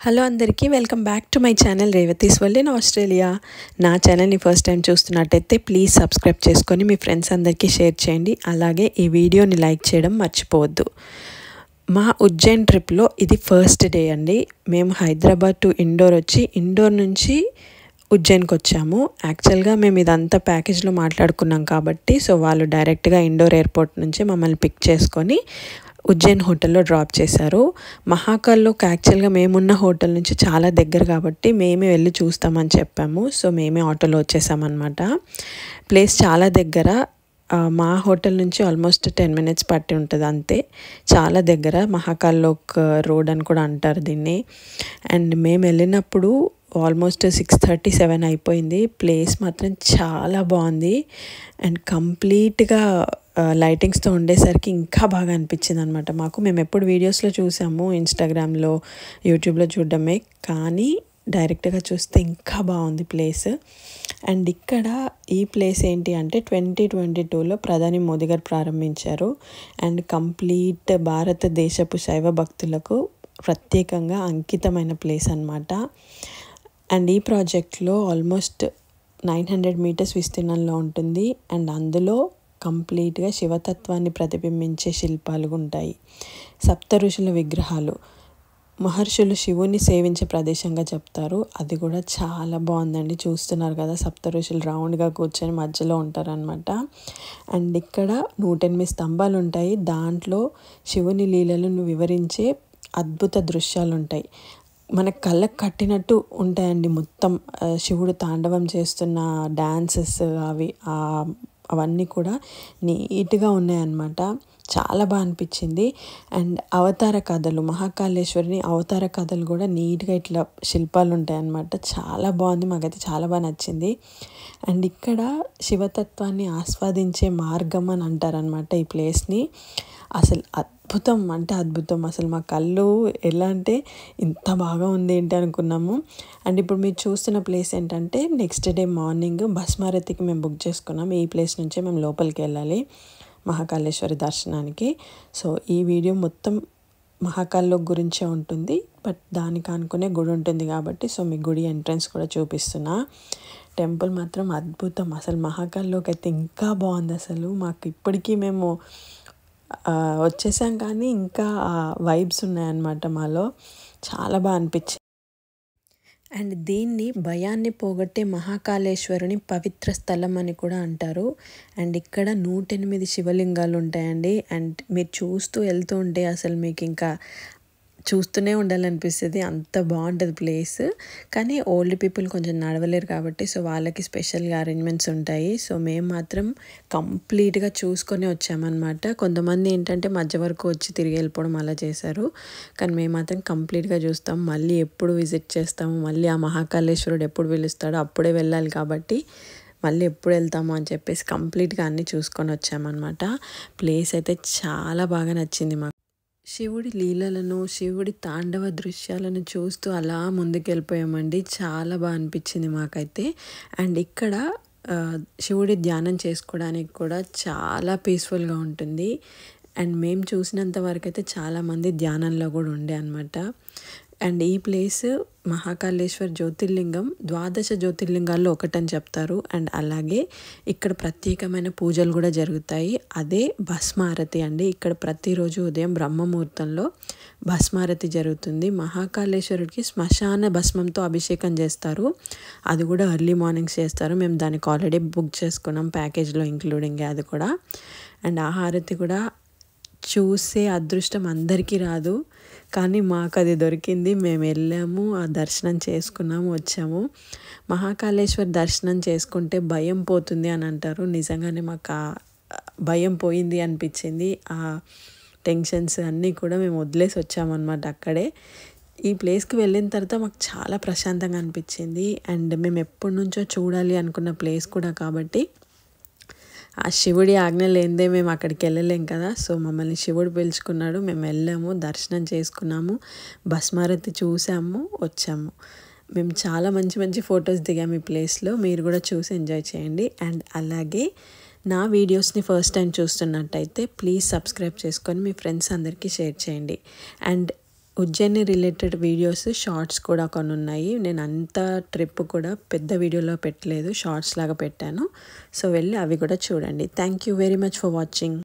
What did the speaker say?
Hello అందరికీ welcome back to my channel Revathi's world in Australia. నా ఛానల్ని ఫస్ట్ టైం చూస్తున్నట్టయితే ప్లీజ్ సబ్స్క్రైబ్ చేసుకొని మీ ఫ్రెండ్స్ అందరికీ షేర్ చేయండి. అలాగే ఈ వీడియోని లైక్ చేయడం మర్చిపోవద్దు. మా ఉజ్జయిన్ ట్రిప్లో ఇది ఫస్ట్ డే అండి. మేము హైదరాబాద్ టు ఇండోర్ వచ్చి ఇండోర్ నుంచి ఉజ్జయిన్కి వచ్చాము. యాక్చువల్గా మేము ఇదంతా ప్యాకేజ్లో మాట్లాడుకున్నాం కాబట్టి వాళ్ళు డైరెక్ట్గా ఇండోర్ ఎయిర్పోర్ట్ నుంచి మమ్మల్ని పిక్ చేసుకొని ఉజ్జయిన్ హోటల్లో డ్రాప్ చేశారు. మహాకాల్లోకి యాక్చువల్గా మేమున్న హోటల్ నుంచి చాలా దగ్గర కాబట్టి మేమే వెళ్ళి చూస్తామని చెప్పాము. మేమే ఆటోలో వచ్చేసామన్నమాట. ప్లేస్ చాలా దగ్గర, మా హోటల్ నుంచి ఆల్మోస్ట్ 10 minutes పట్టి ఉంటుంది అంతే. చాలా దగ్గర, మహాకాల్లోక్ రోడ్ అని కూడా అంటారు దీన్ని. అండ్ మేము వెళ్ళినప్పుడు ఆల్మోస్ట్ 6:37 అయిపోయింది. ప్లేస్ మాత్రం చాలా బాగుంది అండ్ కంప్లీట్గా లైటింగ్స్తో ఉండేసరికి ఇంకా బాగా అనిపించింది అనమాట మాకు. మేము ఎప్పుడు వీడియోస్లో చూసాము, ఇన్స్టాగ్రామ్లో, యూట్యూబ్లో చూడడమే, కానీ డైరెక్ట్గా చూస్తే ఇంకా బాగుంది ప్లేస్. అండ్ ఇక్కడ ఈ ప్లేస్ ఏంటి అంటే 2022లో ప్రధాని మోదీ గారు ప్రారంభించారు. అండ్ కంప్లీట్ భారతదేశపు శైవ భక్తులకు ప్రత్యేకంగా అంకితమైన ప్లేస్ అన్నమాట. అండ్ ఈ ప్రాజెక్ట్లో ఆల్మోస్ట్ 900 meters విస్తీర్ణంలో ఉంటుంది. అండ్ అందులో కంప్లీట్గా శివతత్వాన్ని ప్రతిబింబించే శిల్పాలు ఉంటాయి. సప్త ఋషుల విగ్రహాలు, మహర్షులు శివుని సేవించే ప్రదేశంగా చెప్తారు. అది కూడా చాలా బాగుందండి. చూస్తున్నారు కదా, సప్త ఋషులు రౌండ్గా కూర్చొని మధ్యలో ఉంటారనమాట. అండ్ ఇక్కడ 108 స్తంభాలు ఉంటాయి. దాంట్లో శివుని లీలలను వివరించే అద్భుత దృశ్యాలు ఉంటాయి. మన కళ్ళకు కట్టినట్టు ఉంటాయండి. మొత్తం శివుడు తాండవం చేస్తున్న డ్యాన్సెస్ అవన్నీ కూడా నీట్గా ఉన్నాయన్నమాట. చాలా బాగా అనిపించింది. అండ్ అవతార కథలు, మహాకాళేశ్వరిని అవతార కథలు కూడా నీట్గా ఇట్లా శిల్పాలు ఉంటాయన్నమాట. చాలా బాగుంది, మాకైతే చాలా బాగా నచ్చింది. అండ్ ఇక్కడ శివతత్వాన్ని ఆస్వాదించే మార్గం అని అంటారనమాట ఈ ప్లేస్ని. అసలు అద్భుతం అంటే అద్భుతం. అసలు మా కళ్ళు ఎలా అంటే ఇంత బాగా ఉంది ఏంటి అనుకున్నాము. అండ్ ఇప్పుడు మీరు చూస్తున్న ప్లేస్ ఏంటంటే నెక్స్ట్ డే మార్నింగ్ భస్మారతికి మేము బుక్ చేసుకున్నాము. ఈ ప్లేస్ నుంచే మేము లోపలికి వెళ్ళాలి మహాకాళేశ్వరి దర్శనానికి. ఈ వీడియో మొత్తం మహాకాల్లో గురించే ఉంటుంది, బట్ దానికి అనుకునే గుడి ఉంటుంది కాబట్టి మీ గుడి ఎంట్రన్స్ కూడా చూపిస్తున్నా. టెంపుల్ మాత్రం అద్భుతం. అసలు మహాకాల్లోకి అయితే ఇంకా బాగుంది. అసలు మాకు ఇప్పటికీ మేము వచ్చేసాం కానీ ఇంకా వైబ్స్ ఉన్నాయన్నమాట మాలో. చాలా బాగా అనిపించింది. అండ్ దీన్ని భయాన్ని పోగొట్టే మహాకాళేశ్వరుని పవిత్ర స్థలం అని కూడా అంటారు. అండ్ ఇక్కడ 108 శివలింగాలు ఉంటాయండి. అండ్ మీరు చూస్తూ వెళ్తూ ఉంటే అసలు మీకు ఇంకా చూస్తూనే ఉండాలనిపిస్తుంది, అంత బాగుంటుంది ప్లేస్. కానీ ఓల్డ్ పీపుల్ కొంచెం నడవలేరు కాబట్టి వాళ్ళకి స్పెషల్గా అరేంజ్మెంట్స్ ఉంటాయి. మేము మాత్రం కంప్లీట్గా చూసుకొని వచ్చామన్నమాట. కొంతమంది ఏంటంటే మధ్య వరకు వచ్చి తిరిగి వెళ్ళిపోవడం అలా చేశారు, కానీ మేము మాత్రం కంప్లీట్గా చూస్తాం. మళ్ళీ ఎప్పుడు విజిట్ చేస్తాము, మళ్ళీ ఆ మహాకాళేశ్వరుడు ఎప్పుడు పిలుస్తాడో అప్పుడే వెళ్ళాలి కాబట్టి మళ్ళీ ఎప్పుడు వెళ్తాము అని చెప్పేసి కంప్లీట్గా అన్నీ చూసుకొని వచ్చామన్నమాట. ప్లేస్ అయితే చాలా బాగా నచ్చింది మాకు. శివుడి లీలలను, శివుడి తాండవ దృశ్యాలను చూస్తూ అలా ముందుకు వెళ్ళిపోయామండి. చాలా బాగా అనిపించింది మాకైతే. అండ్ ఇక్కడ శివుడి ధ్యానం చేసుకోవడానికి కూడా చాలా పీస్ఫుల్గా ఉంటుంది. అండ్ మేము చూసినంత వరకు అయితే చాలామంది ధ్యానంలో కూడా ఉండే అనమాట. అండ్ ఈ ప్లేస్ మహాకాళేశ్వర్ జ్యోతిర్లింగం 12 జ్యోతిర్లింగాల్లో ఒకటని చెప్తారు. అండ్ అలాగే ఇక్కడ ప్రత్యేకమైన పూజలు కూడా జరుగుతాయి. అదే భస్మారతి అండి. ఇక్కడ ప్రతిరోజు ఉదయం బ్రహ్మముహూర్తంలో భస్మారతి జరుగుతుంది. మహాకాళేశ్వరుడికి శ్మశాన భస్మంతో అభిషేకం చేస్తారు. అది కూడా ఎర్లీ మార్నింగ్స్ చేస్తారు. మేము దానికి ఆల్రెడీ బుక్ చేసుకున్నాం, ప్యాకేజ్లో ఇంక్లూడింగ్ అది కూడా. అండ్ ఆ హారతి కూడా చూసే అదృష్టం అందరికీ రాదు, కానీ మాకు అది దొరికింది. మేము వెళ్ళాము, ఆ దర్శనం చేసుకున్నాము, వచ్చాము. మహాకాళేశ్వర్ దర్శనం చేసుకుంటే భయం పోతుంది అని అంటారు. నిజంగానే మాకు ఆ భయం పోయింది అనిపించింది. ఆ టెన్షన్స్ అన్నీ కూడా మేము వదిలేసి వచ్చామన్నమాట అక్కడే. ఈ ప్లేస్కి వెళ్ళిన తర్వాత మాకు చాలా ప్రశాంతంగా అనిపించింది. అండ్ మేము ఎప్పటి నుంచో చూడాలి అనుకున్న ప్లేస్ కూడా కాబట్టి ఆ శివుడి ఆజ్ఞ లేనిదే మేము అక్కడికి వెళ్ళలేం కదా. మమ్మల్ని శివుడు పిలుచుకున్నాడు, మేము వెళ్ళాము, దర్శనం చేసుకున్నాము, భస్మారతి చూసాము, వచ్చాము. మేము చాలా మంచి మంచి ఫొటోస్ దిగాము ఈ ప్లేస్లో. మీరు కూడా చూసి ఎంజాయ్ చేయండి. అండ్ అలాగే నా వీడియోస్ని ఫస్ట్ టైం చూస్తున్నట్టయితే ప్లీజ్ సబ్స్క్రైబ్ చేసుకొని మీ ఫ్రెండ్స్ అందరికీ షేర్ చేయండి. And Ujjain related videos shorts కూడా కొన్ని ఉన్నాయి. నేను అంత ట్రిప్ కూడా పెద్ద వీడియోలో పెట్టలేదు, షార్ట్స్ లాగా పెట్టాను. సో వెళ్ళి అవి కూడా చూడండి. Thank you very much for watching.